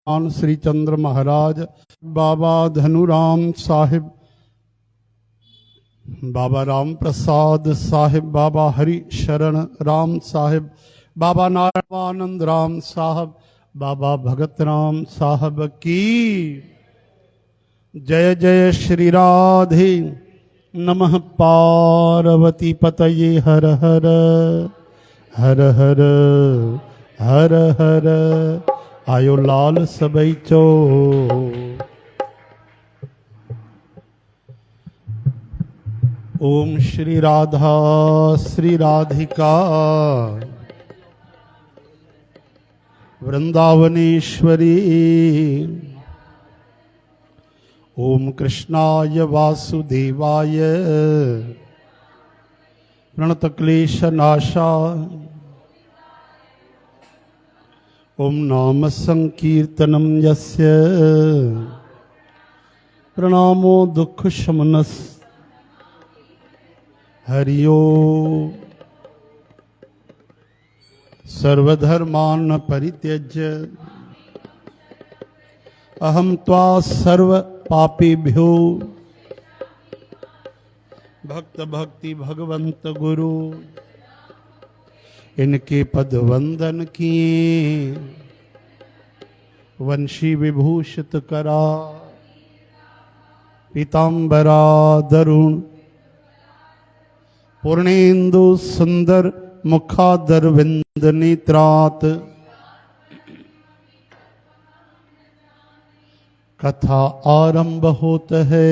श्री चंद्र महाराज, बाबा धनुराम साहिब, बाबा राम प्रसाद साहिब, बाबा हरि शरण राम साहिब, बाबा नारायणानंद राम साहब, बाबा भगत राम साहब की जय जय। श्री राधे नमः। पार्वती पतये हर हर हर हर हर हर। आयो लाल सबई चो। ओम श्री राधा श्री राधिका वृंदावनेश्वरी। ओम कृष्णाय वासुदेवाय प्रणतक्लेशनाशा। ओम नाम संकीर्तनम यस्य प्रणामो दुख शमनस। हरि ओम। सर्वधर्मान् परित्यज्य अहं त्वा सर्व पापेभ्यो भक्त भक्ति भगवंत गुरु। इनके पद वंदन किए वंशी विभूषित करा। पीतांबरा दरुण पूर्णेन्दु सुंदर मुखादर विंद नेत्रात। कथा आरंभ होता है।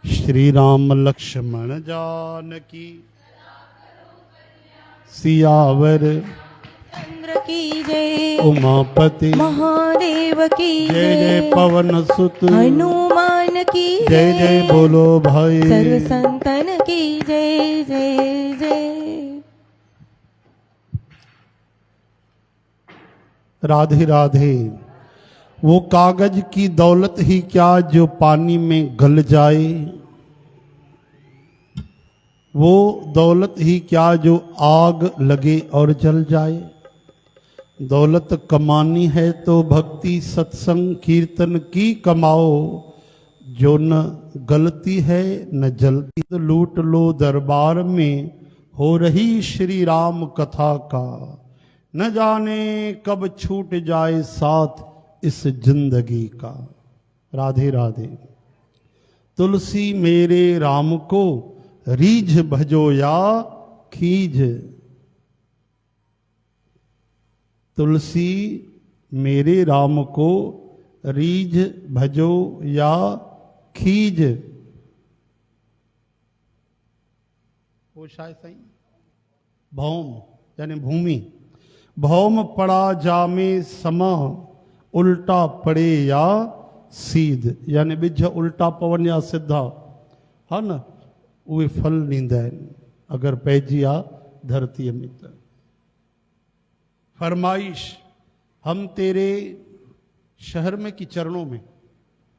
श्री राम लक्ष्मण जानकी सियावर चंद्र की जय। उमापति महादेव की जय जय। पवन सुत हनुमान की जय जय। बोलो भाई सर्व संतन की जय जय जय। राधे राधे। वो कागज की दौलत ही क्या जो पानी में गल जाए। वो दौलत ही क्या जो आग लगे और जल जाए। दौलत कमानी है तो भक्ति सत्संग कीर्तन की कमाओ। जो न गलती है न जलती। तो लूट लो दरबार में हो रही श्री राम कथा का। न जाने कब छूट जाए साथ इस जिंदगी का। राधे राधे। तुलसी मेरे राम को रीझ भजो या खीज। तुलसी मेरे राम को रीझ भजो या खीज। वो शायद सही। भौम यानी भूमि। भौम पड़ा जामे समा उल्टा पड़े या सीध। यानी बिज उल्टा पवन या सिद्धा है न उहे फल ॾींदा आहिनि अगरि पइजी आ धरतीअ में त। फरमाइश हम तेरे शहर में कि चरणों में।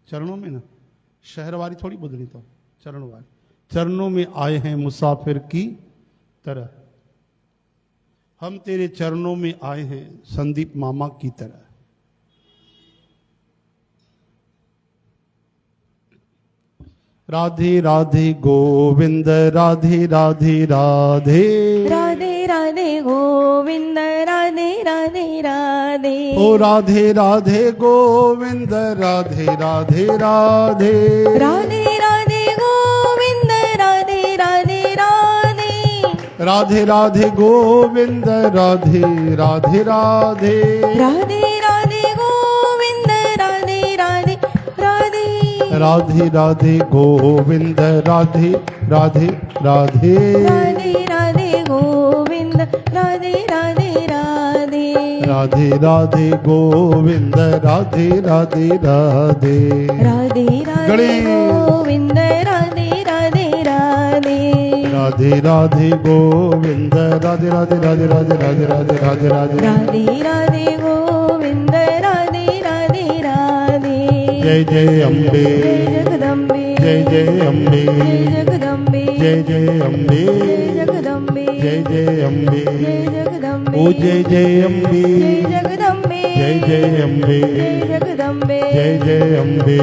चरणों में ना शहर वाली थोड़ी ॿुधणी अथव। चरणों वाली। चरणों में आए हैं मुसाफिर की तरह। हम तेरे चरणों में आए हैं संदीप मामा की तरह। राधे राधे गोविंद राधे राधे राधे। राधे राधे गोविंद राधे राधे राधे। ओ राधे राधे गोविंद राधे राधे राधे। राधे राधे गोविंद राधे राधे राधे। राधे राधे गोविंद राधे राधे राधे। राधे राधे गोविंद राधे राधे राधे। राधे राधे गोविंद राधे राधे राधे। राधे राधे गोविंद राधे राधे राधे। राधे राधे गोविंद राधे राधे राधे। राधे राधे गोविंद राधे राधे राधे। राधे राधे गोविंद राधे राधे राधे राधे राधे राधे राधे राधे। राधे राधे गोविंद राधे राधे राधे। जय जय अम्बे जय जगदम्बे। जय जय अम्बे जय जगदम्बे। जय जय अम्बे जय जगदम्बे। जय जय अम्बे। जय जगदम्बे। ओ जय जय अम्बे जय जगदम्बे। जय जय अम्बे जगदम्बे जय जय अम्बे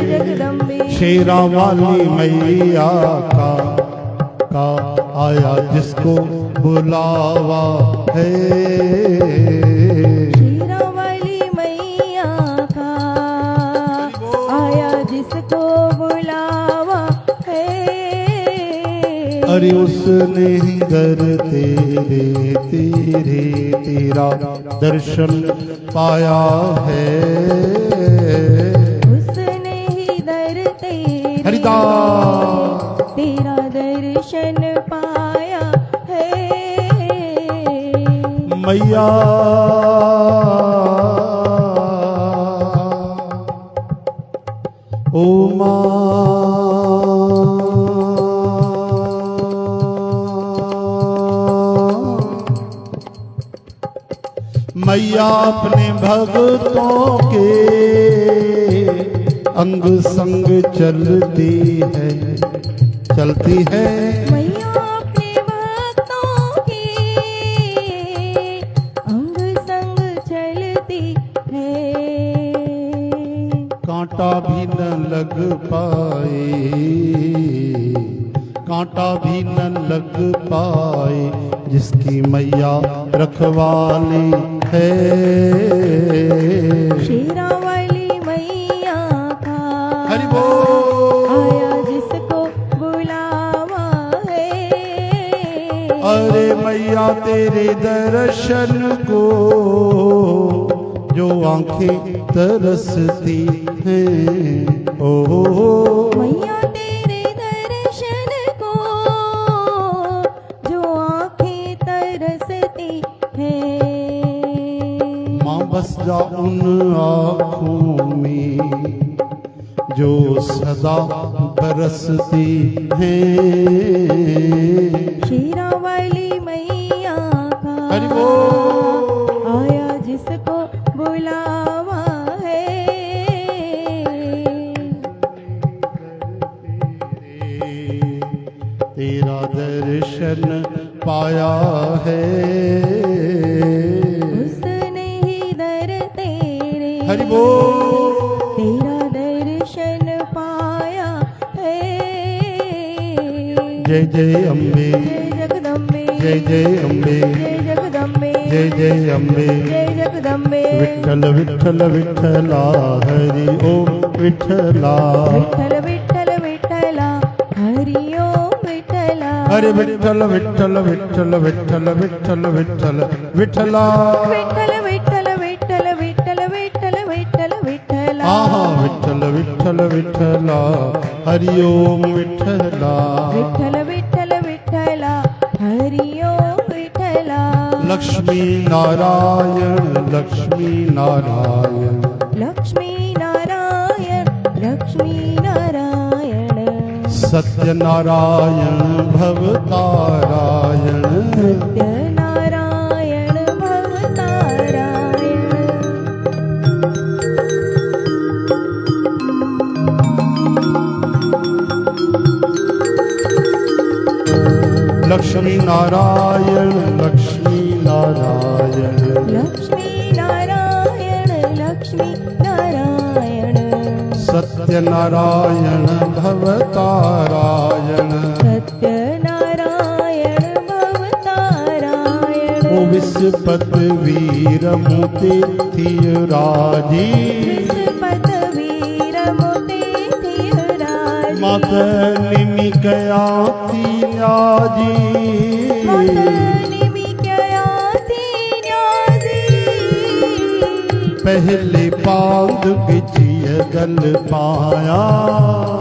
जगदम्बे शेरा वाली मैया का आया जिसको बुलावा है शेरा वाली मैया का आया जिसको बुलावा है अरे उसने ही दर तेरा दर्शन पाया है उसने ही दर तेरे हरिदास तेरा दर्शन पाया है मैया ओ मैया अपने भक्तों के अंग संग चलती है मैया अपने भक्तों के अंग संग चलती है कांटा भी न लग पाए जिसकी मैया रखवाली है शेरा वाली मैया का हरि बोल आया जिसको बुलावा है अरे मैया तेरे दर्शन को जो आंखें तरसती हैं ओ मैया तेरे दर्शन को जो आंखें तरसती हैं माँ बस जा उन आँखों में जो सदा बरसती हैं शेरा वाली मैया का हरि बोल आया जिसको बुलावा है तेरा दर्शन पाया है उसने ही दर तेरे हरि बोल तेरा दर्शन पाया है जय जय अम्बे जय जगदम्बे जय जय अम्बे जय जगदम्बे जय जय अम्बे जय जगदम्बे विठ्ठल विठ्ठल विठ्ठला हरि ओम विठ्ठला विठ्ठल विठ्ठल विठ्ठला हरि ओम विठ्ठला अरे विठ्ठल विठ्ठल विठ्ठल विठ्ठल विठ्ठल विठ्ठल विठ्ठला विठ्ठल विठ्ठल विठ्ठल विठ्ठल विठ्ठल विठ्ठल विठ्ठला आहा विठ्ठल विठ्ठल विठ्ठला हरि ओम विठ्ठला विठ्ठल विठ्ठल विठ्ठला हरि ओम विठ्ठला लक्ष्मी नारायण लक्ष्मी नारायण लक्ष्मी नारायण लक्ष्मी नारायण सत्यनारायण भवतारायण सत्यनारायण भवतारायण लक्ष्मी नारायण लक्ष्मी नारायण लक्ष्मी नारायण लक्ष्मी नारायण सत्यनारायण भवतारायण सत्यनारायण भवतारायण ओ विस्पत वीर मोते थिय राजी विस्पत वीर मोते थिय राजी मात निमिकया थी न्याजी मात निमिकया थी न्याजी पहले पांद बिजिय दल पाया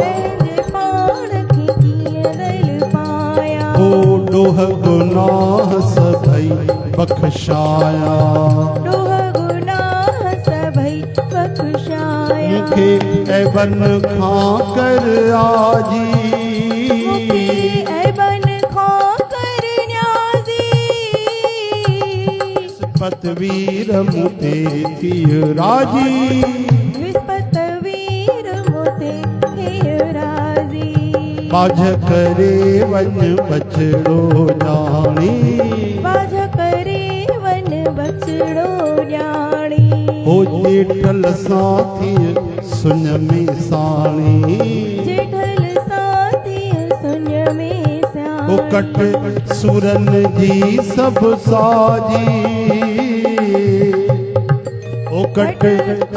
पहले पाण खिचिय दल पाया ओ डोह गुनाह सभई बख्शाया डोह गुनाह सभई बख्शाया मुखे एवन खां कर आजी मुखे ऐबन खाकर न्याजी पतवीर मुते थिय राजी विस्पत वीर मोते थिय राजी बाझ करे वन बछड़ो जानी बाझ करे वन बछड़ो ॼाणी ओ जेठल साथी सुन में साणी जेठल साथी सुन्य में ओ कट सुरन जी सब साजी ओ कट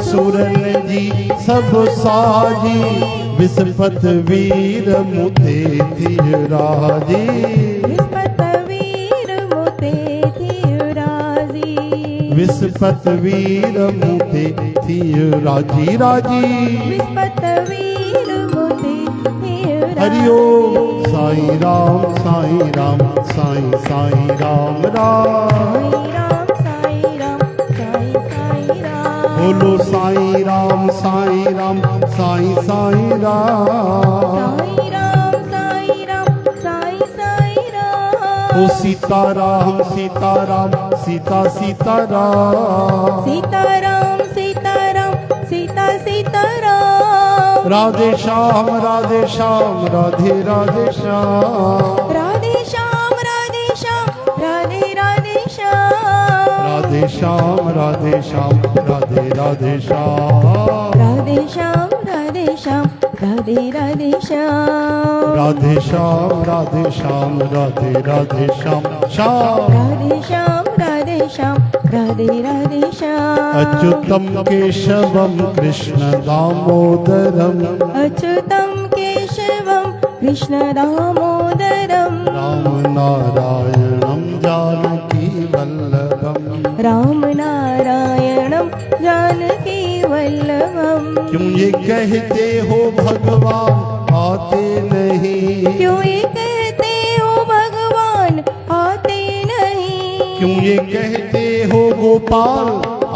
सुरन जी सब साजी विस्पत वीर मुते थी राजी विस्पत वीर मोते थी राजी विस्पत वीर मुते थी राजी राजी विस्पत वीर मोते थी हरिओ साईं राम साईं राम साईं साईं राम राम साईं राम साईं साईं राम बोलो साईं राम साईं राम साईं साईं राम साईं राम साईं राम साईं साईं राम ओ सीताराम सीताराम सीता सीताराम सीताराम सीताराम सीता सीताराम राधे श्याम राधे श्याम राधे राधे श्याम राधे श्याम राधे श्याम राधे राधे श्याम राधे श्याम राधे श्याम राधे राधे श्याम राधे श्याम राधे श्याम राधे राधे श्याम राधे श्याम राधे श्याम राधे राधे श्याम श्याम राधे श्याम राधे श्याम राधे राधे श्याम अच्युतम केशवम कृष्ण दामोदरम अच्युतं केशवं कृष्ण दामोदरं राम नारायणम जानकी वल्लभम राम नारायणं जानकी वल्लभम क्यों ये कहते हो भगवान आते नहीं क्यों ये कहते हो भगवान आते नहीं क्यों ये कहते हो गोपाल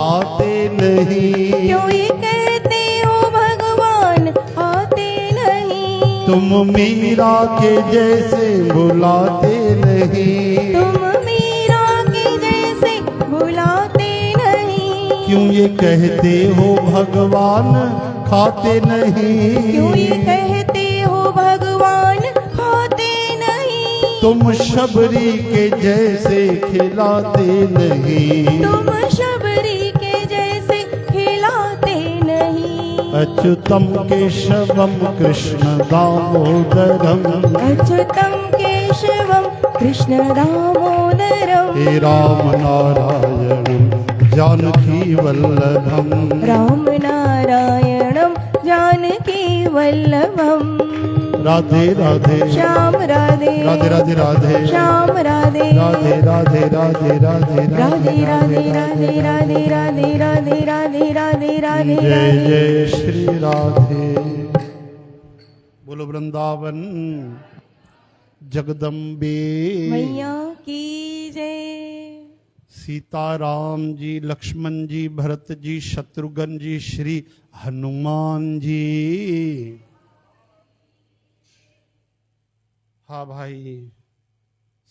आते नहीं क्यों ये कहते हो भगवान आते नहीं तुम मीरा के जैसे बुलाते नहीं तुम मीरा के जैसे बुलाते नहीं क्यों ये कहते हो भगवान खाते नहीं क्यों ये कहते हो भगवान खाते नहीं तुम शबरी के जैसे खिलाते नहीं तुम शबरी के जैसे खिलाते नहीं अच्युतम केशवम कृष्ण दामोदरम अच्युतं केशवं कृष्ण दामोदरं हे राम नारायणम जानकी वल्लभम राम नारायणं जानकी वल्लभं राधे राधे श्याम राधे राधे राधे राधे श्याम राधे राधे राधे राधे राधे राधे राधे राधे राधे राधे राधे राधे राधे राधे जय जय श्री राधे बोलो वृंदावन जगदम्बे मैया की जय सीताराम जी लक्ष्मण जी भरत जी शत्रुघ्न जी श्री हनुमान जी हाँ भाई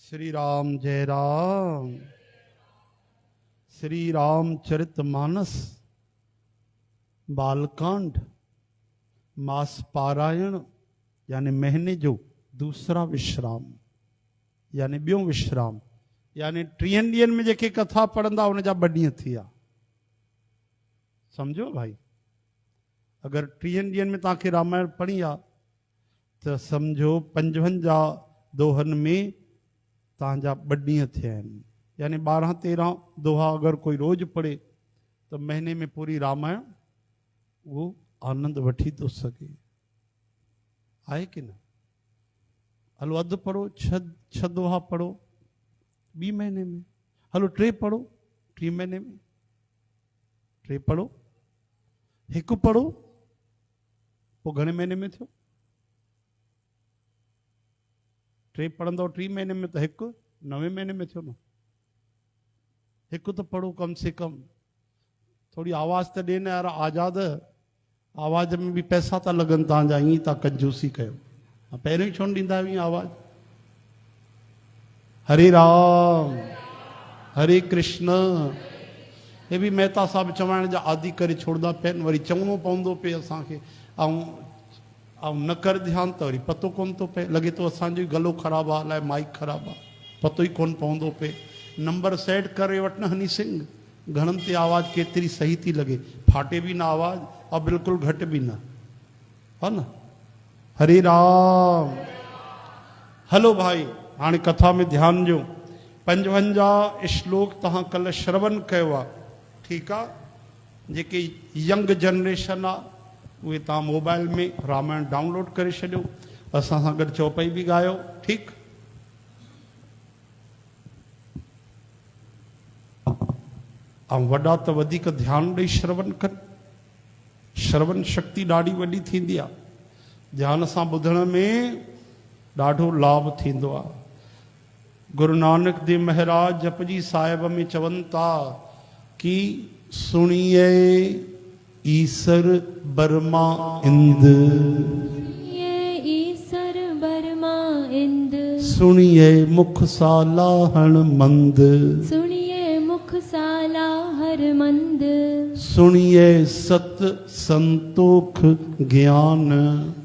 श्री राम जय राम श्री रामचरितमानस बालकांड मास पारायण यानी महीने जो दूसरा विश्राम यानी ॿियों विश्राम यानी 3 ॾींहंनि में जेके कथा पढ़ंदा उन जा 2 ॾींहं थी विया सम्झो भाई अगर 3 ॾींहंनि में तव्हांखे रामायण पढ़ी आहे त सम्झो 55 दोहनि में तव्हांजा 2 ॾींहं थिया आहिनि यानी 12-13 दोहा अगर कोई रोज पढ़े तो महीने में पूरी रामायण वो आनंद वठी तो सके आहे कि न हलो अधु पढ़ो 6 दोहा पढ़ो 2 महीने में हलो 3 पढ़ो 3 महीने में 3 पढ़ो 1 पढ़ो पोइ घणे महीने में थियो 3 पढ़ंदो 3 महीने में तो 1 9वें महीने में थियो न 1 तो पढ़ो कम से कम थोड़ी आवाज़ तो ॾे न यार आज़ाद आवाज़ में भी पैसा था लगन तव्हांजा ईअं था कंजूसी कयो पहिरियों ई छो न ॾींदा आहियो आवाज़ हरे राम हरे कृष्ण हे भी मेहता साहब चवाइण जा आदि करे छोड़दा पिया आहिनि वरी चवणो पवंदो पए असांखे ऐं न कर ध्यानु त वरी पतो कोन थो पए लॻे थो असांजो गलो ख़राबु आहे अलाए माइक ख़राबु आहे पतो ई कोन पवंदो पए नंबर सेट करे वठ न हनी सिंह घणनि ते आवाज़ केतिरी सही थी लॻे, फाटे बि न आवाज़ और बिल्कुलु घटि बि न, हा न। हरे राम। हलो भाई, हाणे कथा में ध्यान ॾियो। 55 श्लोक तव्हां कल्ह श्रवण कयो आहे, ठीकु आहे। जेके यंग जनरेशन आहे उहे तव्हां मोबाइल में रामायण डाउनलोड करे छॾियो, असां सां गॾु चौपाई बि ॻायो, ठीकु। ऐं वॾा त वधीक ध्यानु ॾेई श्रवण कनि, श्रवण शक्ति ॾाढी वॾी थींदी आहे, ध्यान सां ॿुधण में ॾाढो लाभ थींदो आहे। गुरु नानक देव महाराज जपजी साहिब में चवनि था कि सुनिए ईसर बर्मा इंद, ईसर बर्मा इंद, सुनिए मुख सालाहण मंद, सुनिए मुख साला हर मंद, सुनिए सत संतोख ज्ञान,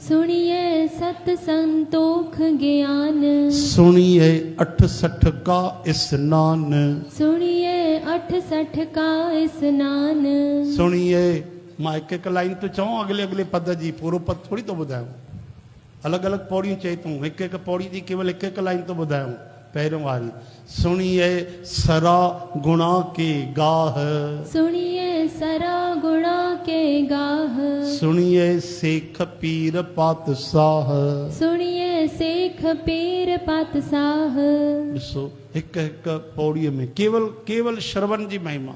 सुनिए सत संतोख ज्ञान, सुनिए 68 का स्नान, सुनिए 68 का स्नान। सुनिए, मां हिकु लाइन तो चवां अगले अगले पद जी, पूरो पद थोड़ी तो ॿुधायां, अलॻि अलॻि पौड़ियूं चई तूं, हिकु पौड़ी जी केवल हिकु लाइन तो ॿुधायां। पहिरियों वारी, सुनिए सरा गुणा के गाह, सुनिए सरा गुणा के गाह, सुनिए सेख पीर पातशाह, सुनिए सेख पीर पातशाह। ॾिसो हिकु हिकु पौड़ीअ में केवल श्रवण जी महिमा।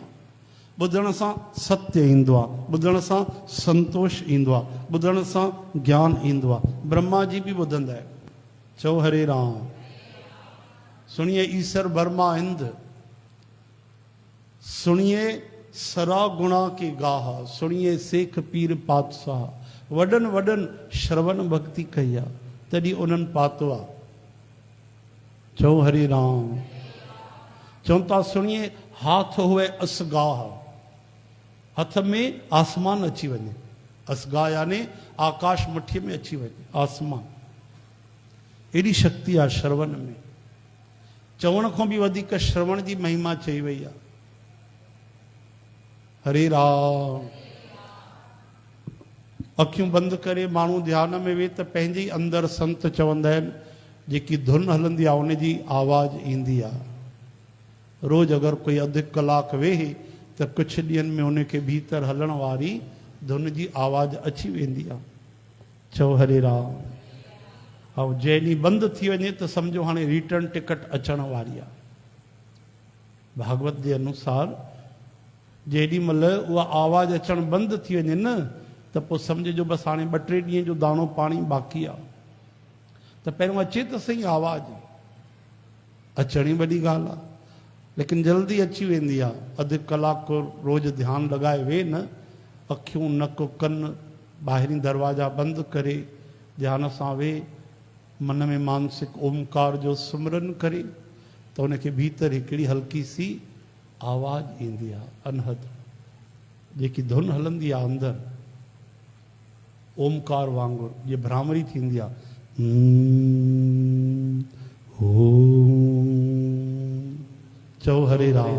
ॿुधण सां सत्य ईंदो आहे, ॿुधण सां संतोष ईंदो आहे, ॿुधण सां ज्ञान ईंदो आहे। ब्रह्मा जी बि ॿुधंदा आहिनि, चओ हरे राम। सुनिए ईसर बर्मा इंद, सुनिए सरा गुणा की गाह, सुनिए सेख पीर पातशाह। वॾनि वॾनि श्रवण भक्ति कई आहे, तॾहिं उन्हनि पातो आहे, चओ हरे राम। चवनि था सुनिए हाथ हुए असगाह, हथ में आसमान अची वञे, असगाह यानी आकाश मुठीअ में अची वञे, आसमान। एॾी शक्ति आहे श्रवण में, चवण खां बि वधीक श्रवण जी महिमा चई वई आहे। हरे राम। अखियूं बंदि करे माण्हू ध्यान में वेह त पंहिंजे ई अंदरि संत चवंदा आहिनि, जेकी धुन हलंदी आहे उन जी आवाज़ ईंदी आहे। रोज़ अगरि कोई अधु कलाक वेहे त कुझु ॾींहंनि में उनखे भीतर हलण वारी धुन जी आवाज़ अची वेंदी आहे, चओ हरे राम। ऐं जंहिं ॾींहुं बंदि थी वञे त सम्झो हाणे रिटर्न टिकट अचण वारी आहे। भागवत जे अनुसार जेॾी महिल उहा आवाज़ अचणु बंदि थी वञे न, त पोइ सम्झिजो बसि हाणे 2-3 ॾींहं जो दाणो पाणी बाक़ी आहे। त पहिरियों अचे त सही आवाज़, अचणी वॾी ॻाल्हि आहे, लेकिन जल्दी अची वेंदी आहे। अधु कलाक रोज़ ध्यानु लॻाए वेह न, अखियूं नक कन ॿाहिरीं दरवाजा बंदि करे ध्यान सां वेह, मन में मानसिक ओमकार जो सुमरन करे, त उनखे भीतर हिकिड़ी हल्की सी आवाज़ ईंदी आहे, अनहद जेकी धुन हलंदी आहे अंदरि ओमकार वांगुरु, जे भ्रामरी थींदी आहे, चओ हरे राम।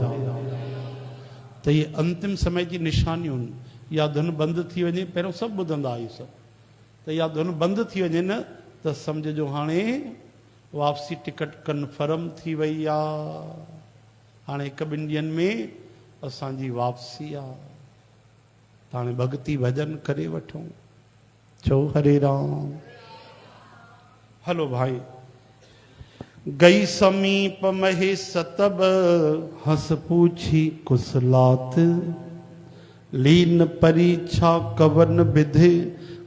त ये अंतिम समय जी निशानियूं आहिनि। या धुन बंदि थी वञे, पहिरियों सभु ॿुधंदा आहियूं सभु, त या धुन बंदि थी वञे न त सम्झिजो हाणे वापसी टिकट कन्फर्म थी वई आहे, हाणे 1-2 ॾींहंनि में असांजी वापसी आहे। त हाणे भक्ति भजन करे वठूं, चओ हरे राम। हलो भाई। गई समीप महे सतब, हंस पूछी कुशलात, लीन परीक्षा कवन विधि,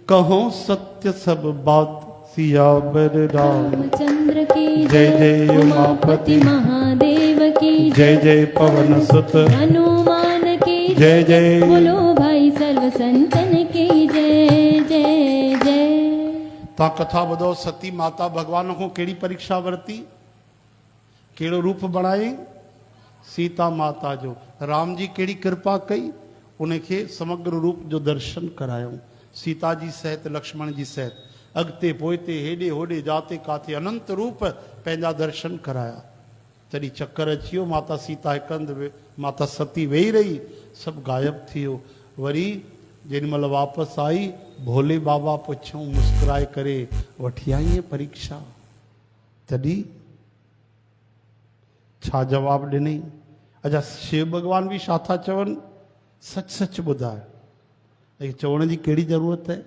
कहो सत्य सब बात, सियावर रामचंद्र की जय जय उमापति महादेव की जय जय पवन सुत हनुमान की जय जय। बोलो भाई सर्व संतन की जय जय जय। ता कथा ॿुधो। सती माता भगवान को कहिड़ी परीक्षा वरती, कहिड़ो रूप बणाई, सीता माता जो। राम जी कहिड़ी कृपा कई, उनखे समग्र रूप जो दर्शन करायूं, सीता जी सहित लक्ष्मण जी सहित, अॻिते पोइते हेॾे होॾे जाते काथे अनंत रूप पंहिंजा दर्शन कराया। तॾहिं चकर अची वियो, माता सीता हिकु हंधि माता सती वेही रही, सभु गायब थी वियो। वरी जेॾीमहिल वापसि आई, भोले बाबा पुछऊं मुस्कुराए करे, वठी आई परीक्षा? तॾहिं छा जवाबु ॾिनई? अच्छा, शिव भॻवान बि छा था चवनि? सच सच ॿुधाए, चवण जी कहिड़ी ज़रूरत आहे?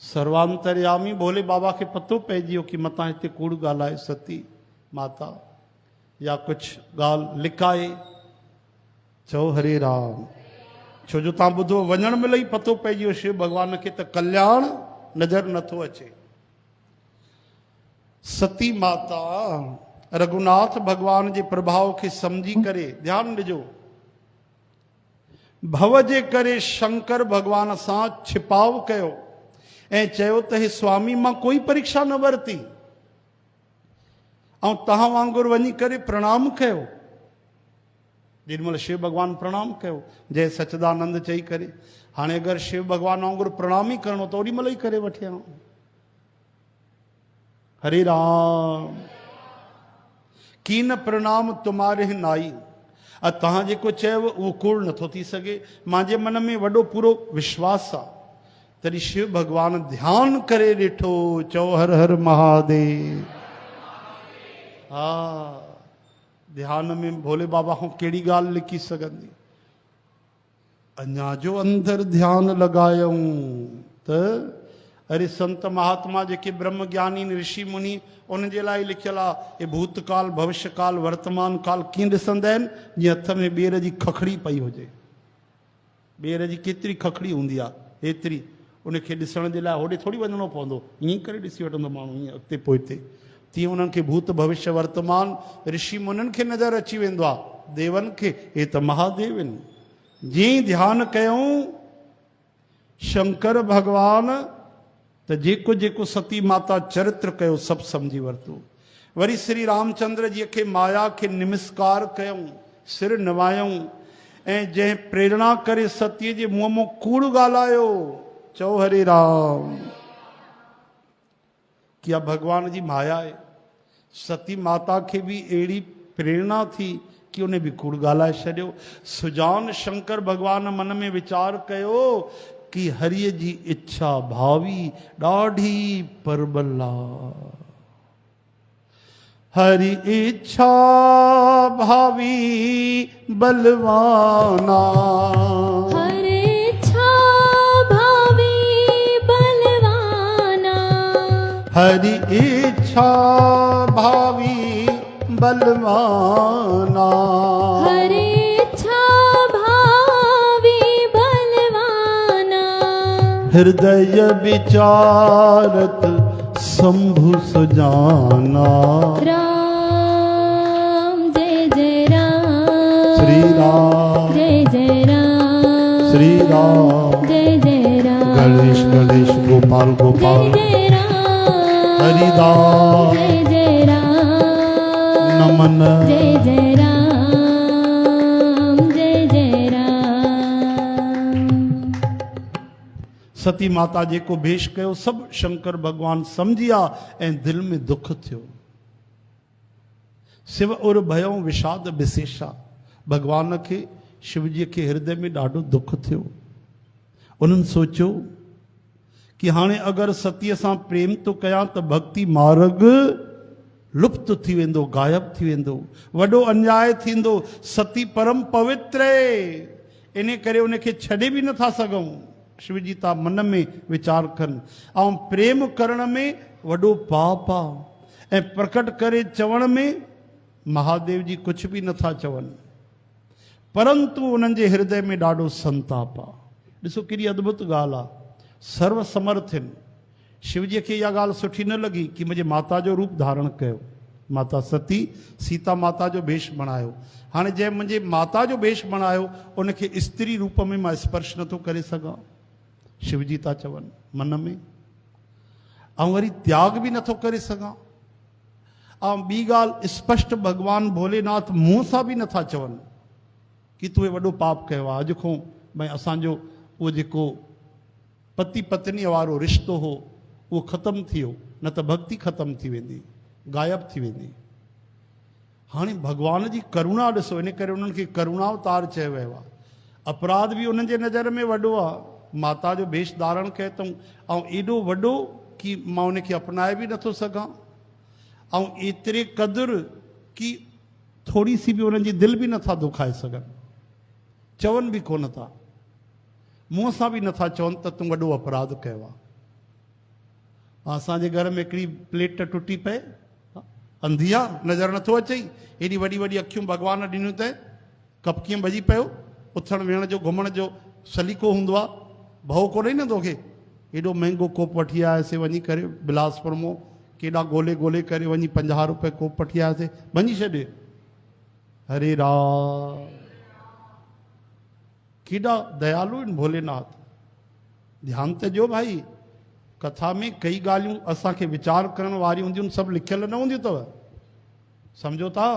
सर्वांतरयामी भोले बाबा खे पतो पइजी वियो कि मतां हिते कूड़ ॻाल्हाए सती माता या कुझु ॻाल्हि लिकाए। चओ हरे राम। छो जो तव्हां ॿुधो, वञण महिल ई पतो पइजी वियो शिव भॻवान खे त कल्याण नज़र नथो अचे। सती माता रघुनाथ भगवान जे प्रभाव खे सम्झी करे, ध्यानु ॾिजो, भव जे करे शंकर भगवान सां छिपाव कयो ऐं चयो त हे स्वामी, मां कोई परीक्षा न वरिती ऐं तव्हां वांगुरु वञी करे प्रणाम कयो। जेॾीमहिल शिव भॻवान प्रणाम कयो, जय सच्चिदानंद चई करे, हाणे अगरि शिव भॻवान वांगुरु प्रणाम ई करिणो त ओॾी महिल ई करे वठे हा। हरे राम। कीन प्रणाम तुम्हारे नाई। तव्हां जेको चयो उहो कूड़ नथो थी सघे, मुंहिंजे मन में वॾो पूरो विश्वास आहे। तॾहिं शिव भॻवान ध्यानु करे ॾिठो, चओ हर हर महादेव। हा, ध्यान में भोले बाबा खां कहिड़ी ॻाल्हि लिकी सघंदी? अञा जो अंदरि ध्यानु लॻायूं त अरे संत महात्मा जेके ब्रह्म ज्ञानी ऋषि मुनि, उन जे लाइ लिखियलु आहे, हे भूतकाल भविष्य काल वर्तमान काल कीअं ॾिसंदा आहिनि? जीअं हथ में ॿेर जी खखड़ी पई हुजे। ॿेर जी केतिरी खखड़ी हूंदी आहे, एतिरी, उनखे ॾिसण जे लाइ होॾे थोरी वञिणो पवंदो, ईअं करे ॾिसी वठंदो माण्हू, ईअं अॻिते पोइते। तीअं उन्हनि खे भूत भविष्य वर्तमान ऋषि मुनिनि खे नज़र अची वेंदो आहे, देवनि खे, हे त महादेव आहिनि। जीअं ध्यानु कयूं शंकर भगवान त जेको जेको सती माता चरित्र कयो सभु सम्झी वरितो। वरी श्री रामचंद्र जीअ खे माया खे नमस्कार कयूं, सिर नवायूं, ऐं जंहिं प्रेरणा करे सतीअ जे मुंहं मां कूड़ ॻाल्हायो, चओ हरे राम। क्या भगवान जी माया आहे। सती माता खे बि अहिड़ी प्रेरणा थी कि उन बि कूड़ ॻाल्हाए छॾियो। सुजान शंकर भगवान मन में वीचार कयो कि हरिअ जी इच्छा भावी ॾाढी परबल आहे। हरि इच्छा भावी बलवाना, हरि इच्छा भावी बलवाना, हरि इच्छा भावी बलवाना, हरि इच्छा भावी बलवाना, हृदय विचारत शंभु सुजाना। राम जय जय राम, श्री राम जय जय राम, श्री राम जय जय राम, गणेश गणेश गोपाल गोपाल, जय जय राम, हरिदास जय जय राम, नमन, जय जय राम, जय जय राम। सती माता जेको भेष कयो सभु शंकर भगवान सम्झिया ऐं दिल में दुख थियो। शिव उर भयो विषाद विशेषा। भगवान खे शिवजीअ खे हृदय में ॾाढो दुख थियो। उन्हनि सोचियो कि हाणे अगरि सतीअ सां प्रेम तो कयां त भक्ति मार्ग लुप्त थी वेंदो, गायब थी वेंदो, वॾो अन्याय थींदो। सती परम पवित्र आहे, इन करे उनखे छॾे बि नथा सघूं। शिवजी था मन में वीचार कनि, ऐं प्रेम करण में वॾो पाप आहे, ऐं प्रकट करे चवण में महादेव जी कुझु बि नथा चवनि, परंतु उन्हनि जे हृदय में ॾाढो संताप आहे। ॾिसो केॾी अद्भुत ॻाल्हि आहे, सर्व समर्थ आहिनि। शिवजीअ खे इहा ॻाल्हि सुठी न लॻी कि मुंहिंजे माता जो रूप धारण कयो। माता सती सीता माता जो भेष बणायो। हाणे जंहिं मुंहिंजे माता जो भेष बणायो उनखे स्त्री रूप में मां स्पर्श नथो करे सघां। शिवजी था चवनि मन में, ऐं वरी त्याग बि नथो करे सघां। ऐं ॿी ॻाल्हि स्पष्ट भगवान भोलेनाथ मुंहं सां बि नथा चवनि कि तूं वॾो पाप कयो आहे। अॼु खां भई असांजो उहो जेको पति पत्नीअ वारो रिश्तो हो उहो ख़तमु थी वियो, न त भक्ति ख़तमु थी वेंदी, गायब थी वेंदी। हाणे भॻवान जी करुणा ॾिसो, इन करे उन्हनि खे करुणा अवतार चयो वियो आहे। अपराध बि उन्हनि जे नज़र में वॾो आहे। माता जो वेश धारण कयो अथऊं ऐं एॾो वॾो कि मां उनखे अपनाए बि नथो सघां, ऐं एतिरे क़दुरु कि थोरी सी बि उन्हनि जी दिलि बि नथा दुखाए सघनि, चवनि बि कोन था, मुंहं सां बि नथा चवनि त तूं वॾो अपराध कयो आहे। असांजे घर में हिकिड़ी प्लेट टुटी पए, अंधी आहे, नज़र नथो अचे, एॾी वॾी वॾी अखियूं भॻवान ॾिनियूं त कप कीअं भॼी पियो। उथण वेहण जो घुमण जो सलीक़ो हूंदो आहे, भउ कोन्हे न तोखे। एॾो महांगो कोप वठी आयासीं वञी करे बिलासपुर मां, केॾा ॻोल्हे ॻोल्हे करे वञी 50 रुपए कोप वठी आयासीं, वञी छॾे। हरे राम, केॾा दयालु आहिनि भोलेनाथ। ध्यानु त ॾियो भाई, कथा में कई ॻाल्हियूं असांखे वीचार करण वारियूं हूंदियूं, सभु लिखियल न हूंदियूं अथव, सम्झो था।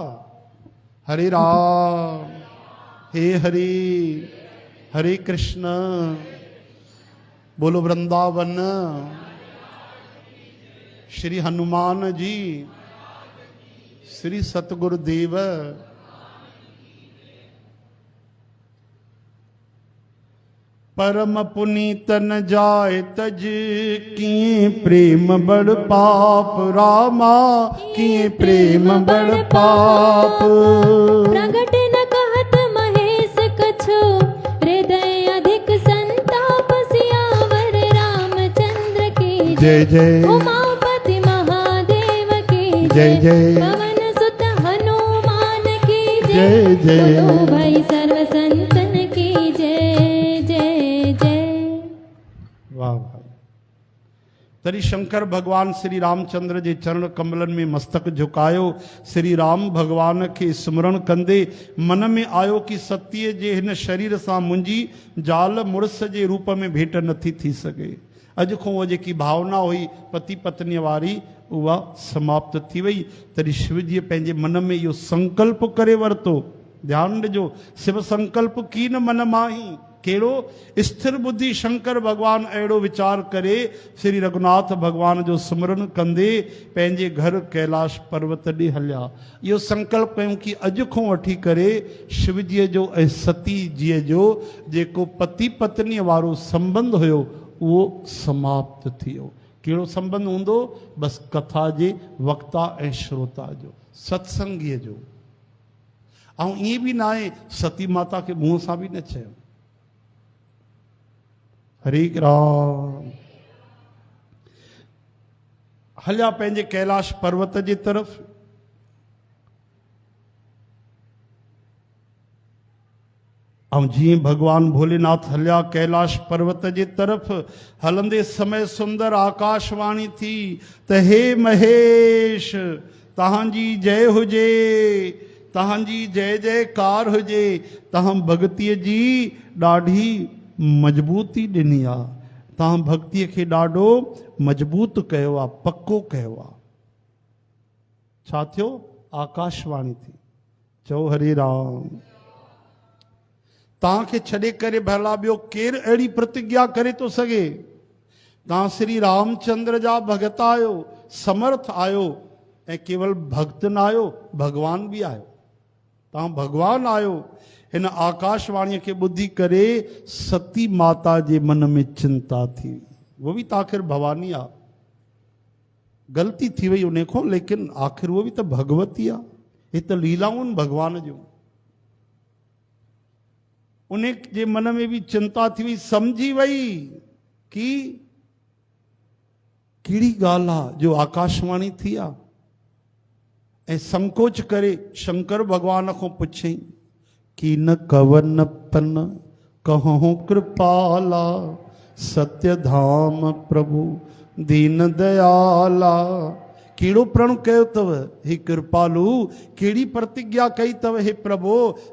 हरे राम, हे हरे, हरे कृष्ण, बोलो वृंदावन, श्री हनुमान जी, श्री सतगुरुदेव। परम पुनीत न जाए तज, किए प्रेम बड़ पाप रामा, किए प्रेम बड़ पाप। प्रगट न कहत महेश कछु, हृदय अधिक संताप। सियावर रामचंद्र की जय जय, उमापति महादेव की जय जय, पवन सुत हनुमान की जय जय। बोलो भाई सर्व संतन की जय जय जय। वाह भाई। तरी शंकर भगवान श्री रामचंद्र जे चरण कमलन में मस्तक झुकायो। श्री राम भगवान के स्मरण कंदे मन में आयो कि सतीअ जे हिन शरीर सां मुंहिंजी ज़ाल मुड़ुस जे रूप में भेंट नथी थी सघे। अॼु खां उहा जेकी भावना हुई पति पत्नीअ वारी, उहा समाप्त थी वई। तॾहिं शिवजीअ पंहिंजे मन में इहो संकल्प करे वरितो। ध्यानु ॾिजो, शिव संकल्प की न मन माही। कहिड़ो? स्थिर बुद्धि शंकर भगवान अहिड़ो वीचार करे श्री रघुनाथ भगवान जो स्मरण कंदे पंहिंजे घर कैलाश पर्वत ॾे हलिया। इहो संकल्प कयूं कि अॼु खां वठी करे शिवजीअ जो ऐं सती जीअ जो जेको पति पत्नीअ वारो संबंध हुयो उहो समाप्त थी वियो। कहिड़ो संबंध हूंदो? बसि कथा जे वक्ता ऐं श्रोता जो, सत्संगीअ जो। ऐं ईअं बि न आहे सती माता खे मुंहं सां बि न चयो। हरे राम। हलिया पंहिंजे कैलाश पर्वत जे तरफ़। ऐं जीअं भगवान भोलेनाथ हलिया कैलाश पर्वत जे तरफ़, हलंदे समय सुंदर आकाशवाणी थी त हे महेश, तव्हांजी जय हुजे, तव्हांजी जय जयकार हुजे। तव्हां भक्तीअ जी ॾाढी मज़बूती ॾिनी आहे, तव्हां भक्तीअ खे ॾाढो मज़बूत कयो आहे, पक्को कयो आहे। छा थियो? आकाशवाणी थी। चओ हरे राम। तव्हांखे छॾे करे भला ॿियो केरु अहिड़ी प्रतिज्ञा करे थो सघे? तव्हां श्री रामचंद्र जा भगत आहियो, समर्थ आहियो, ऐं केवल भक्त न आहियो, भगवान बि आहियो। तव्हां भगवान आहियो। हिन आकाशवाणीअ खे ॿुधी करे सती माता जे मन में चिंता थी। वो बि त आख़िर भवानी आहे, ग़लती थी वई उन खां, लेकिन आख़िर वो बि त भगवती आहे। हे त लीलाऊं आहिनि भगवान जूं। उन जे मन में बि चिंता थी वई, समझी वई कि कहिड़ी ॻाल्हि आहे जो आकाशवाणी थी आहे। ऐं संकोच करे शंकर भगवान खां पुछई कि न कवन पन कहूं कृपाला, सत्य धाम प्रभु दीन दयाला। कहिड़ो प्रण कयो अथव हे कृपालु? कहिड़ी प्रतिज्ञा कई अथव हे प्रभु?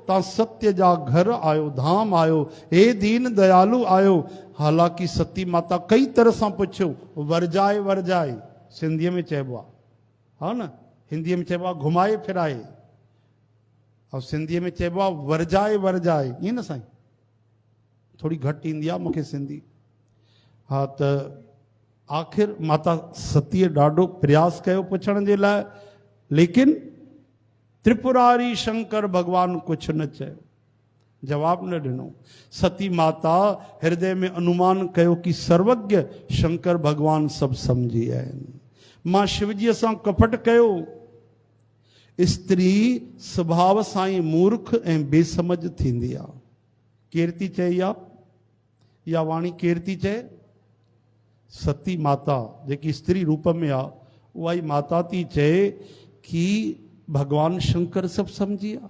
तव्हां सत्य जा घर आहियो, धाम आहियो, हे दीन दयालु आहियो। हालांकि सती माता कई तरह सां पुछियो, वरजाए वरजाए सिंधीअ में चइबो आहे, हा न? हिंदीअ में चइबो आहे घुमाए फिराए, ऐं सिंधीअ में चइबो आहे वरजाए वरजाए। ईअं न साईं? थोरी घटि ईंदी आहे मूंखे सिंधी। हा, त आख़िर माता सतीअ ॾाढो प्रयास कयो पुछण जे लाइ, लेकिन त्रिपुरारी शंकर भगवान कुछ न चयो, जवाब न ॾिनो। सती माता हृदय में अनुमान कयो कि सर्वज्ञ शंकर भगवान सब समझी आहिनि। मां शिवजीअ सां कपट कयो। स्त्री स्वभाव सां ई मूर्ख ऐं बेसमझ थींदी आहे। केरु थी चए इहा वाणी केरु थी चए? सती माता जेकी स्त्री रूप में आहे, उहा ई माता थी चए कि भगवान शंकर सब समझी आहे।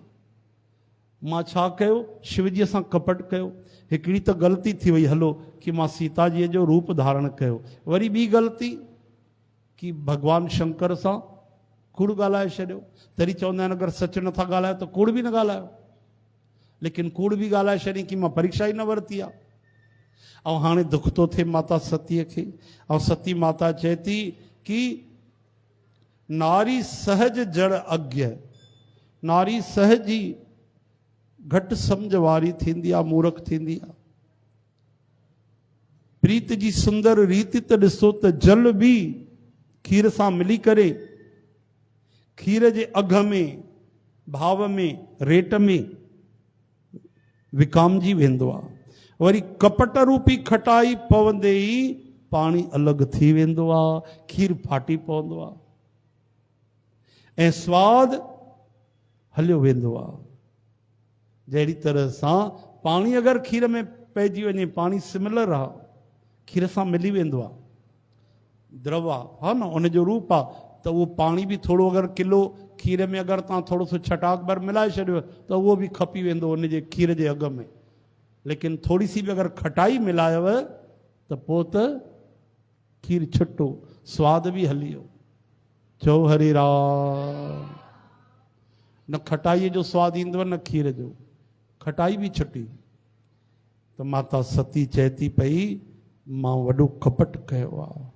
मां छा कयो? शिवजीअ सां कपट कयो। हिकिड़ी त ग़लती थी वई, हलो कि मां सीता जीअ जो रूप धारण कयो। वरी ॿी ग़लती कि भगवान शंकर सां कूड़ ॻाल्हाए छॾियो। तॾहिं चवंदा आहिनि अगरि सच नथा ॻाल्हायो त कूड़ बि न ॻाल्हायो। लेकिन कूड़ बि ॻाल्हाए छॾी कि मां परीक्षा ई न वरिती आहे। ऐं हाणे दुख थो थिए माता सतीअ खे। ऐं सती माता चए थी कि नारी सहज जड़ अज्ञ, नारी सहज ई घटि सम्झ वारी थींदी आहे, मूर्ख थींदी आहे। प्रीत जी सुंदर रीति त ॾिसो त जल बि खीर सां मिली करे खीर जे अघ में, भाव में, रेट में विकामजी वेंदो आहे। वरी कपट रूपी खटाई पवंदे ई पाणी अलॻि थी वेंदो आहे, खीर फाटी पवंदो आहे ऐं स्वाद हलियो वेंदो आहे। जहिड़ी तरह सां पाणी अगरि खीर में पइजी वञे, पाणी सिमिलर आहे, खीर सां मिली वेंदो आहे, द्रव आहे, हा न, उनजो रूप आहे। त उहो पाणी बि थोरो अगरि किलो खीर में अगरि तव्हां थोरो सो छटाक भर मिलाए छॾियो त उहो बि खपी वेंदो उनजे खीर जे अघ में। लेकिन थोरी सी बि अगरि खटाई मिलायव त पोइ त खीर छुटो, स्वाद बि हली वियो। चओ हरे राम। न खटाईअ जो स्वादु ईंदो न खीर जो, खटाई बि छुटी। त माता सती चए थी पई मां वॾो कपट कयो आहे।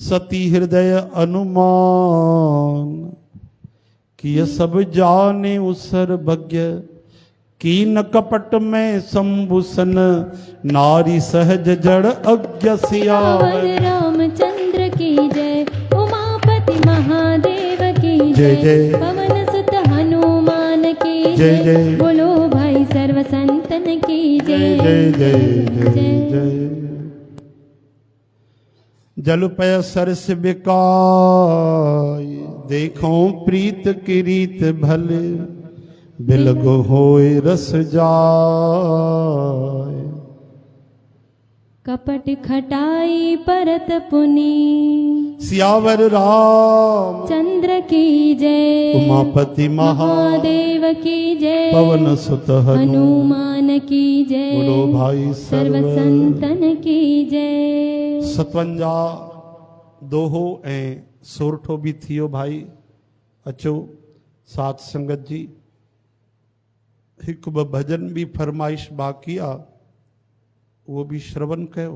सती हृदय अनुमान किय सब जाने उसर भग्य, कीन कपट में संभुसन नारी सहज जड़ अज्ञ सियावर। रामचंद्र की जय, उमापति महादेव की जय जय, पवन सुत हनुमान की जय जय, बोलो भाई सर्व संतन की जय जय जय जय जय। जल पय सरस बिकाय, देखो प्रीत की रीत भले, बिलगो होए रस जाय। कपट खटाई परत पुनी, सियावर राम चंद्र की जय, उमापति महादेव की जय, पवन सुत हनुमान की जय, बोलो भाई सर्व संतन की जय। 57 दोहो ऐं सोरठो भी थियो भाई। अचो साथ संगत जी, हिकु ॿ भजन भी फरमाइश बाक़ी आहे, उहो भी श्रवण कयो।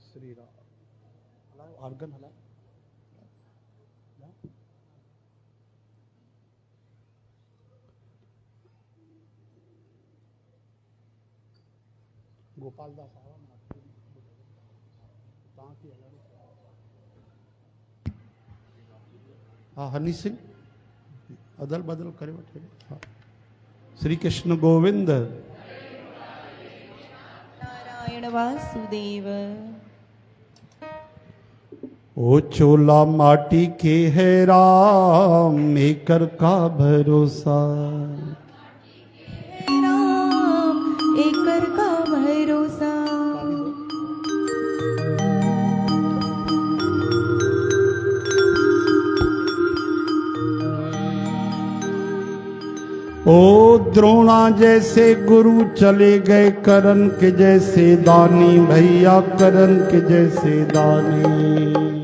श्री राम आर्गन हलायो। गोपाल दास हाँ, हनी सिंह अदल बदल करे वठे। हाँ। श्री कृष्ण गोविंद नारायण वासुदेव। ओ चोला माटी के है राम, मेकर का भरोसा, राम एकर का भरोसा। ओ द्रोणा जैसे गुरु चले गए, करण के जैसे दानी भैया, करण के जैसे दानी।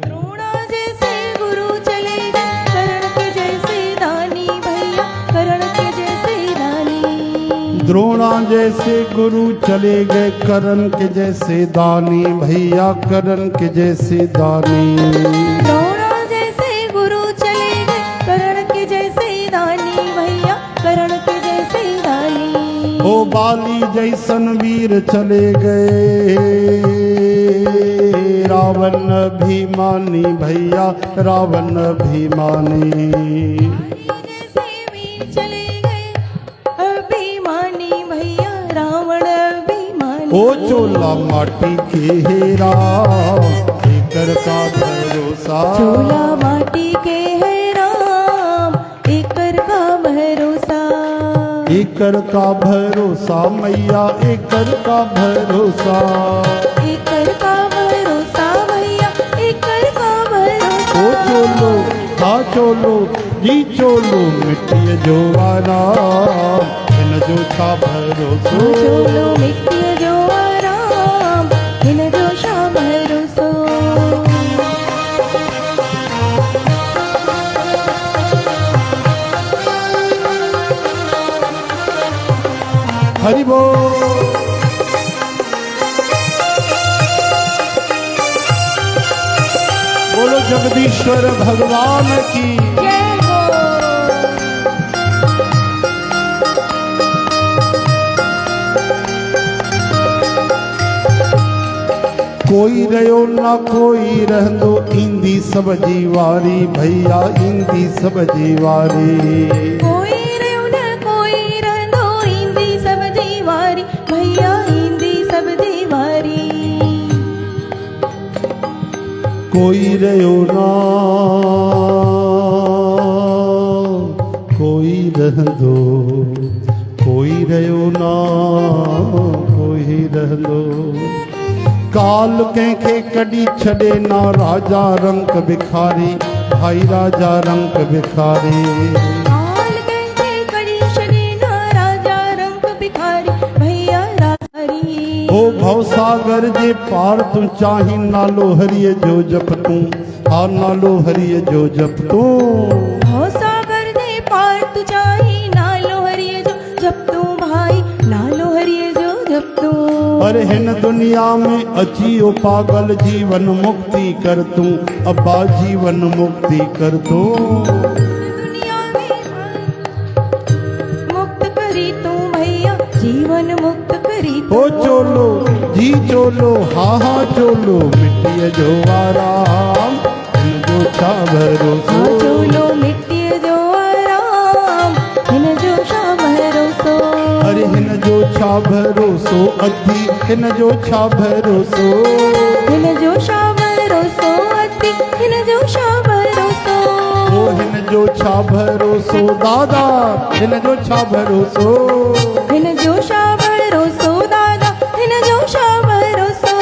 द्रोणा जैसे गुरु चले गए, करण के जैसे दानी भैया, करण के जैसे दानी। द्रोणा जैसे गुरु चले गए, करण के जैसे दानी भैया, करण के जैसे दानी। द्रोणा जैसे गुरु चले गए, करण के जैसे दानी भैया, करण के जैसे दानी। ओ बाली जैसन वीर चले गए, रावण अभिमानी भैया रावण अभिमानी। जैसे वीर चले गए अभिमानी भैया रावण अभिमानी। ओ चोला माटी के हेरा एकर का भरोसा। चोला माटी के है राम एकर का भरोसा। एकर का भरोसा मैया एकर का भरोसा। एकर का भरोसा भैया एकर का भरोसा। ओ चोलो हाँ चोलो जी चोलो मिट्टी जो आना इन जो छा भरोसो। चोलो मिट्टी जो आराम इन जो शा भरोसो। हरि बोल। बोलो जगदीश्वर भगवान की। जय हो। कोई रहो ना कोई रहंदो ईंदी सब जीवारी भैया ईंदी सब जीवारी। कोई रहो न कोई रहंदो ईंदी सब दीवारी भैया ईंदी सब दीवारी। कोई रहो ना कोई रहंदो कोई रहो ना कोई रहंदो। काल कंहिंखे कॾी छॾे ना राजा रंग भिखारी भाई राजा रंग भिखारी। काल कंहिंखे कड़ी छॾे ना राजा रंग भिखारी भैया रारी। ओ भवसागर जे पार तूं चाहीं नालो हरिय जो जप तूं। हा नालो हरिय जो जप तूं। हो सागर दे पार तू चाही नालो हरिय जो जप तू भाई नालो हरिय जो जप तू। अरे हिन दुनिया में अची ओ पागल जीवन मुक्ति कर तूं अब्बा जीवन मुक्ति कर तूं। दुनिया में मुक्त करी तू भैया जीवन मुक्त करी तू। ओ चोलो जी चोलो हाँ चोलो मिट्टी जो आराम इन जो छा भरोसो। हाँ चोलो मिट्टी जो आराम हिन जो शा भरोसो। अरे हिन जो छा भरोसो अति हिन जो छा भरोसो। हिन जो शा भरोसो अति हिन जो शा भरोसो। ओ हिन जो छा भरोसो दादा हिन जो छा भरोसो। हिन जो शा भरोसो दादा हिन जो शा भरोसो।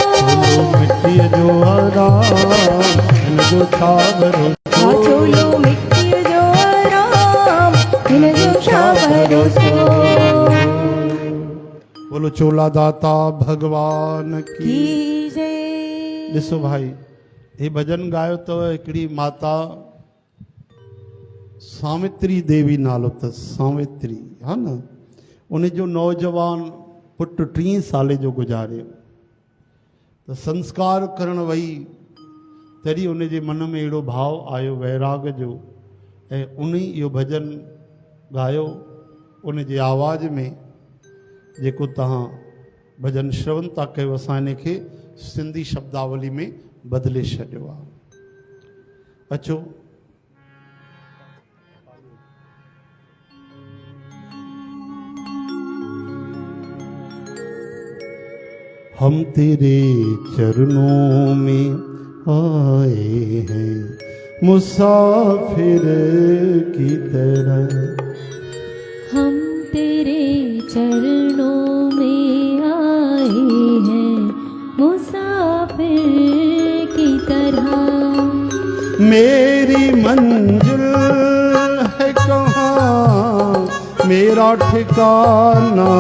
मिट्टी जो आराम हिन जो छा भरोसो। हाँ चोलो मिट्टी जो आराम हिन जो शा भरोसो। बोलो चोला दाता भगवान की। की जय। ॾिसो भाई हे भजन गायो तो हिकिड़ी माता सावित्री देवी नालो अथसि सावित्री हा न। उन जो नौजवान पुटु 3 साले जो गुज़ारियो त संस्कार करण वई तॾहिं उन जे मन में अहिड़ो भाव आयो वैराग जो ऐं उन इहो भजन गायो उन जे आवाज़ में जेको तव्हां भजन श्रवण था कयो असां इन खे सिंधी शब्दावली में बदिले छॾियो आहे। अचो हम तेरे चरणों में आए हैं मुसाफिर की तरह। हम तेरे चरणों में आए हैं मुसाफिर की तरह। मेरी मंजिल है कहाँ मेरा ठिकाना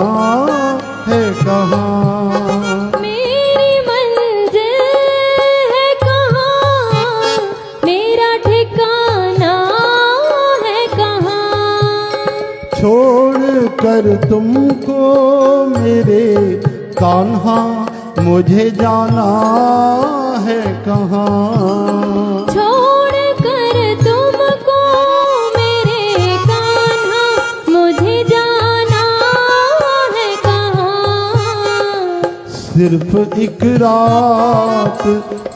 है कहाँ। मेरी मंजिल है कहाँ मेरा ठिकाना है कहाँ। छोड़ कर तुमको मेरे कान्हा मुझे जाना है कहाँ। छोड़ कर तुमको मेरे कान्हा मुझे जाना है कहाँ। सिर्फ एक रात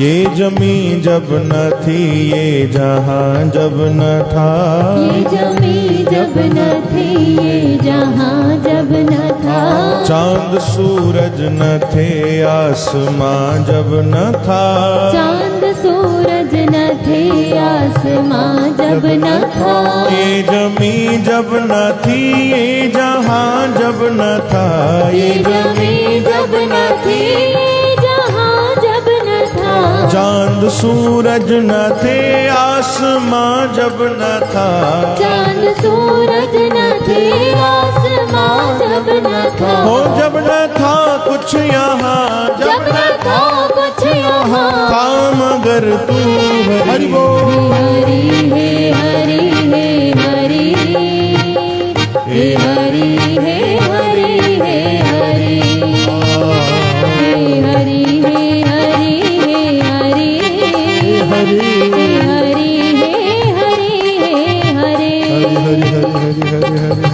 ये जमी जब न थी ये जहां जब न था, ये जमी जब न थी ये जहां जब न था, चांद सूरज न थे आसमां जब न था, चांद सूरज न थे आसमां जब न था, ये जमी जब न थी ये जहां जब न था, ये जमी जब न थी ये जहां जब न था, चांद सूरज न थे आसमां जब न था, चांद सूरज न थे आसमां जब न था, हो जब न था कुछ यहाँ जब न था कुछ यहाँ, था मगर तू हरि बोल। हरि हे हरि हे हरि हे हरि हे हरि हे हरि हे हरि हे हरि हे हरि हरि हे हरि हे हरि हे हरि हरि हरि हरि हरि हरि हरि।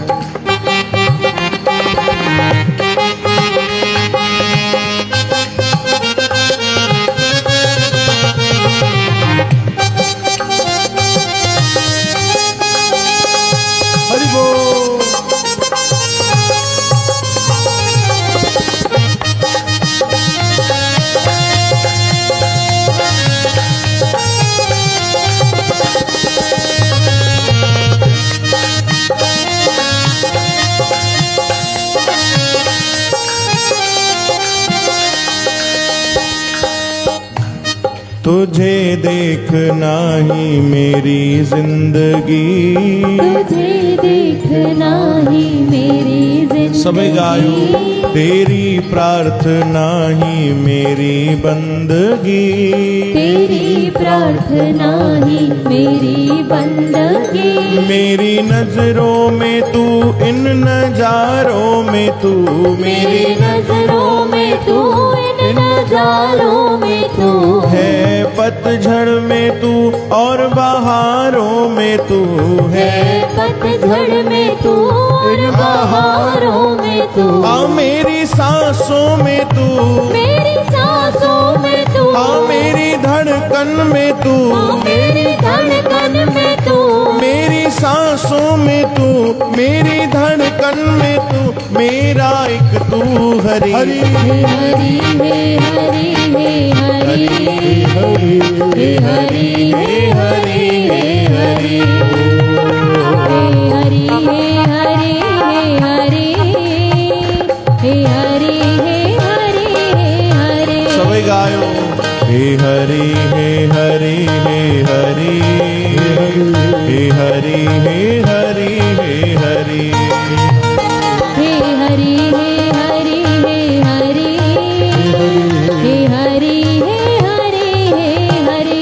हरि बोल। तुझे देखना ही मेरी जिंदगी, तुझे देखना ही मेरी जिंदगी, सबे गायो तेरी प्रार्थना ही मेरी बंदगी, तेरी प्रार्थना ही मेरी बंदगी, मेरी नजरों में तू इन नजारों में तू, मेरी नजरों में तू इन नजारों में तू है, पतझड़ में तू और बहारों में तू है, पतझड़ में तू और बहारों में तू, आ मेरी सांसों में तू, मेरी सांसों में तू, आ मेरी धड़कन में तू, मेरी धड़कन में तू, मेरी सांसों में तू, मेरी धड़कन में तू, मेरा एक तू हरि हरि हे हरि हे हरि हे हरि हे हरि हे हरि हे हरि हे हरि हे हरि हे हरि हे हरि हे हरि हे हरि सबे गायो हे हरि हे हरि हे हरि हे हरि हे हरि हे हरि हे हरि हे हरि हे हरि हे हरि हे हरि हे हरि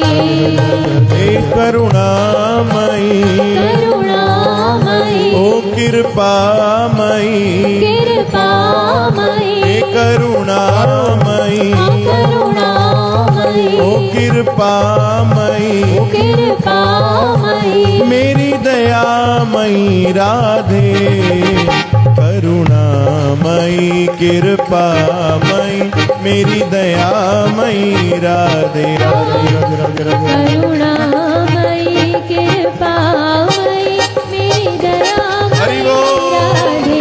हे करुणामयी करुणामयी ओ कृपामयी, कृपामयी हे करुणामयी करुणामयी ओ कृपामयी, कृपामयी मेरी दयामयी राधे, करुणामयी कृपामयी, मेरी दयामयी राधे राधे राधे राधे राधे। करुणामयी कृपामयी मेरी हरि दयामयी बोल। राधे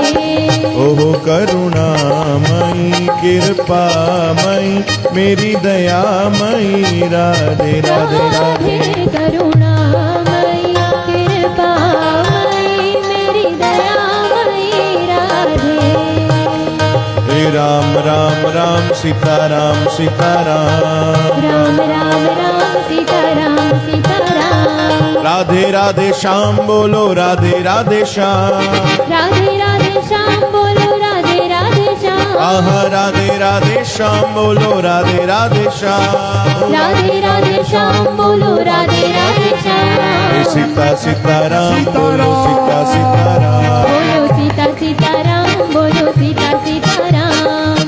ओहो करुणामयी कृपामयी, मेरी दयामयी राधे राधे राधे। करुणामयी कृपामयी मेरी दयामयी राधे हे राम राम राम सीताराम सीताराम, राम राम राम सीताराम सीताराम, राधे राधे श्याम बोलो राधे राधे श्याम, राधे राधे श्याम बोलो राधे राधे श्याम, आहा राधे राधे श्याम बोलो राधे राधे श्याम, राधे राधे श्याम बोलो राधे राधे श्याम, हे सीता सीताराम बोलो सीता सीताराम, बोलो सीता सीताराम बोलो सीता सीताराम,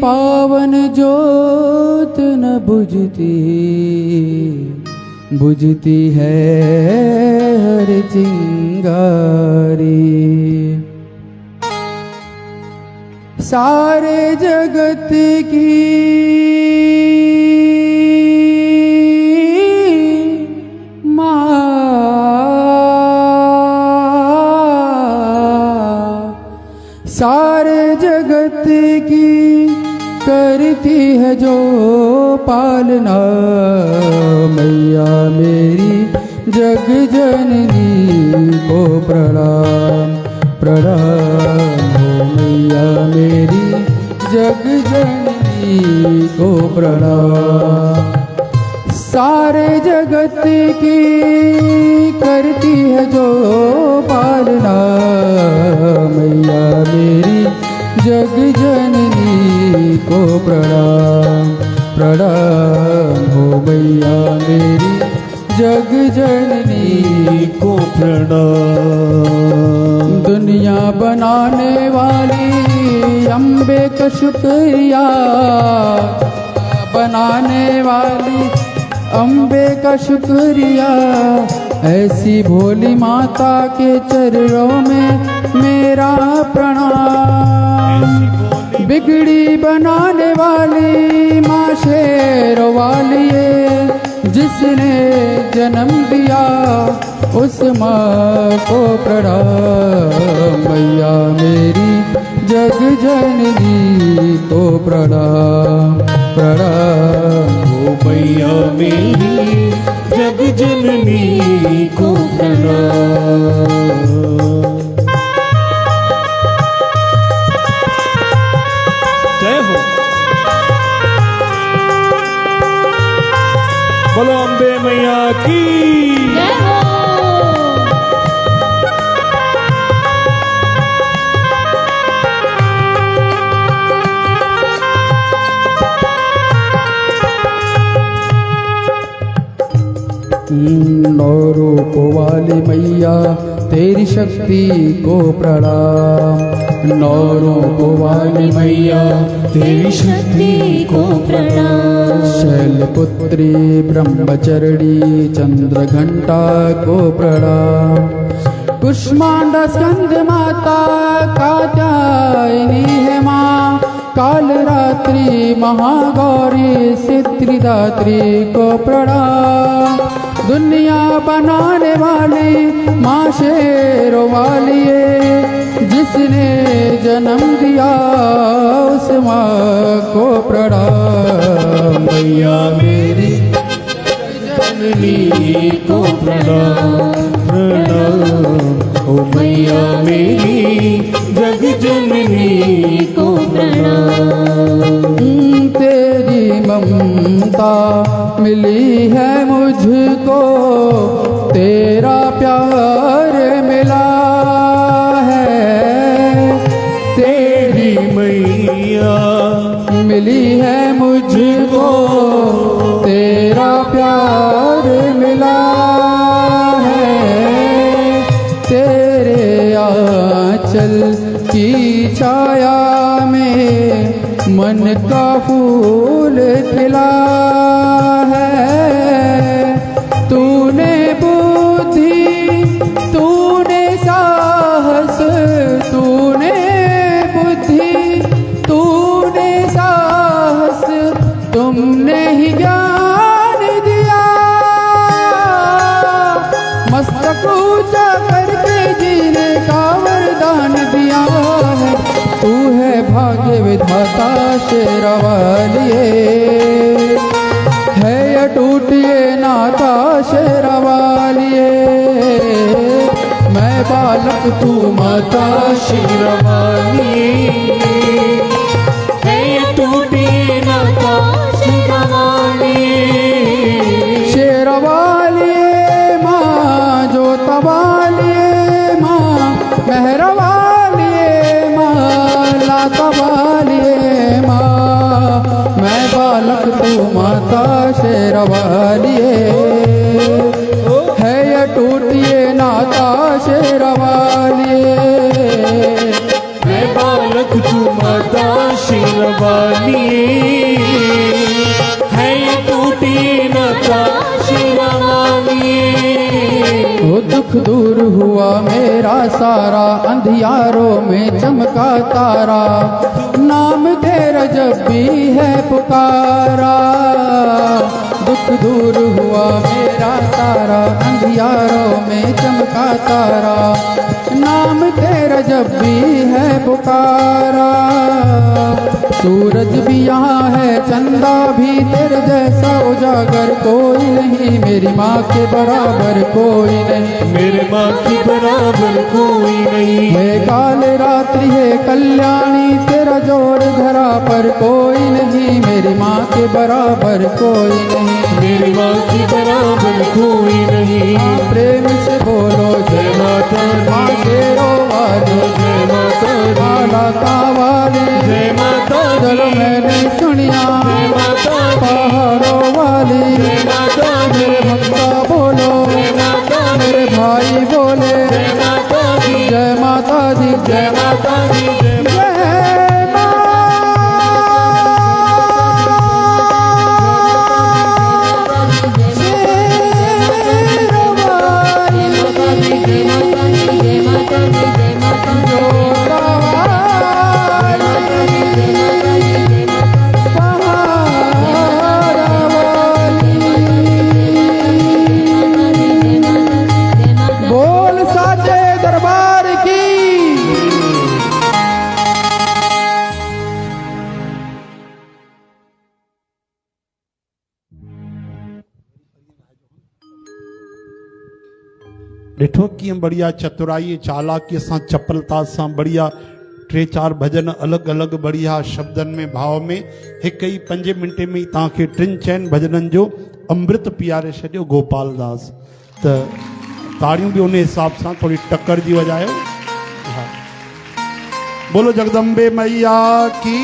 पावन ज्योत न बुझती, बुझती है हर चिंगारी। सारे जगत की माँ, सारे जगत की करती है जो पालना। मैया मेरी जग जननी को प्रणाम, प्रणाम हो मैया मेरी जग जननी को प्रणाम। सारे जगत की करती है जो पालना। मैया मेरी जग जननी को प्रणाम, प्रणाम हो मैया मेरी जग जननी को प्रणाम। दुनिया बनाने वाली अम्बे का शुक्रिया, बनाने वाली अम्बे का शुक्रिया। ऐसी भोली माता के चरणों में मेरा प्रणाम। बिगड़ी बनाने वाली माँ शेरों वाली जिसने जन्म दिया उस माँ को प्रणाम। मैया मेरी जग जननी को प्रणाम, प्रणाम हो मैया मेरी जग जननी को प्रणाम। जय हो। बोलो अम्बे मैया की जय हो। नौ रूप वाली मैया तेरी शक्ति को प्रणाम। नौ रूप वाली मैया तेरी शक्ति को प्रणाम। शैलपुत्री ब्रह्मचरणी चंद्र घंटा को प्रणाम। कुष्मांडा स्कंद माता कात्यायनी है माँ। काल रात्रि महागौरी सिद्धिदात्री को प्रणाम। दुनिया बनाने वाली माँ शेरों वाली जिसने जन्म दिया उस माँ को प्रणाम। मैया मेरी जननी को प्रणाम, प्रणाम हो मैया मेरी जग जननी को प्रणाम। तेरी ममता मिली है मुझको, तेरा प्यार मिला है। तेरी मैया मिली है मुझको, तेरा प्यार मिला है। तेरे आंचल की छाया में मन का फूल खिला है। तूने बुद्धि, तूने साहस, तूने बुद्धि, तूने साहस, तुमने ही ज्ञान दिया। मस्तक ऊंचा करके जीने का वरदान दिया है। तू है भाग्य विधाता शेरवालिए, है अटूट ये नाता शेरवालिए। मैं बालक तू माता शेरवाली है टूटी नाता शेरवाली। शेरवाली माँ जोतवाली माँ मेहरवाली माँ लातवाली माँ। मैं बालक तू माता शेरवाली है ये टूटिए नाता शेरवाली। मैं बालक दुख तू माता शिरवाली है टूटी नता शिरवाली। वो दुख दूर हुआ मेरा सारा, अंधियारों में चमका तारा, नाम तेरा जब भी है पुकारा। दुख दूर हुआ मेरा सारा, अंधियारों में चमका तारा, नाम तेरा जब भी है पुकारा। सूरज भी यहाँ है, चंदा भी तेरे जैसा उजागर कोई नहीं, मेरी माँ के बराबर कोई नहीं, मेरे माँ की बराबर कोई नहीं। है काल रात्रि है कल्याणी, तेरा जोर धरा पर कोई नहीं, मेरी माँ के बराबर कोई नहीं, मेरी माँ की बराबर कोई नहीं। प्रेम से बोलो जय माता माँ शेरों वाली, जय माता माता वाली, जय माता चलो मैंने सुनिया जय माता पहाड़ों वाली, जय माता मेरे भक्ता बोलो, जय माता मेरे भाई बोले जय माता दी, जय माता दी, जय माता दी, जय जय बोल साचे दरबार की। ॾिठो कीअं बढ़िया चतुराई चालाकीअ सां चपलता सां बढ़िया टे चार भजन अलॻि अलॻि बढ़िया शब्दनि में भाव में हिकु ई 5 मिंटे में ई तव्हांखे 3-4 भजननि जो अमृत पीआरे छॾियो गोपाल दास। त ताड़ियूं बि उन हिसाब सां थोरी टकर जी वॼायो। हा बोलो जगदम्बे मैया की।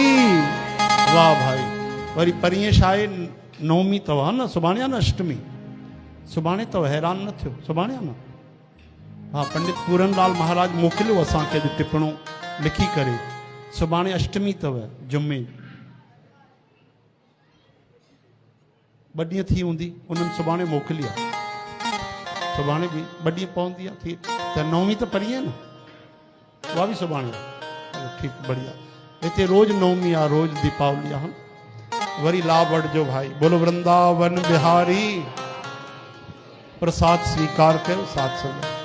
वाह भाई। वरी परीहं छा आहे नवमी अथव हा न, सुभाणे आहे न अष्टमी, सुभाणे अथव, हैरान न थियो, सुभाणे आहे न। हाँ पंडित पूरनलाल महाराज मोकिलियो असांखे अॼु टिपणो लिखी करे, सुभाणे अष्टमी अथव जुमे, 2 ॾींहं थी हूंदी, उन्हनि सुभाणे मोकिली आहे, सुभाणे बि 2 ॾींहं पवंदी आहे थी, त नवमी त परीहं न, उहा बि सुभाणे। हलो ठीकु बढ़िया। हिते रोज़ नवमी आहे, रोज़ दीपावली आहे, वरी लाभ वठिजो भाई। बोलो वृंदावन बिहारी। प्रसाद स्वीकार कयो साथ संगत।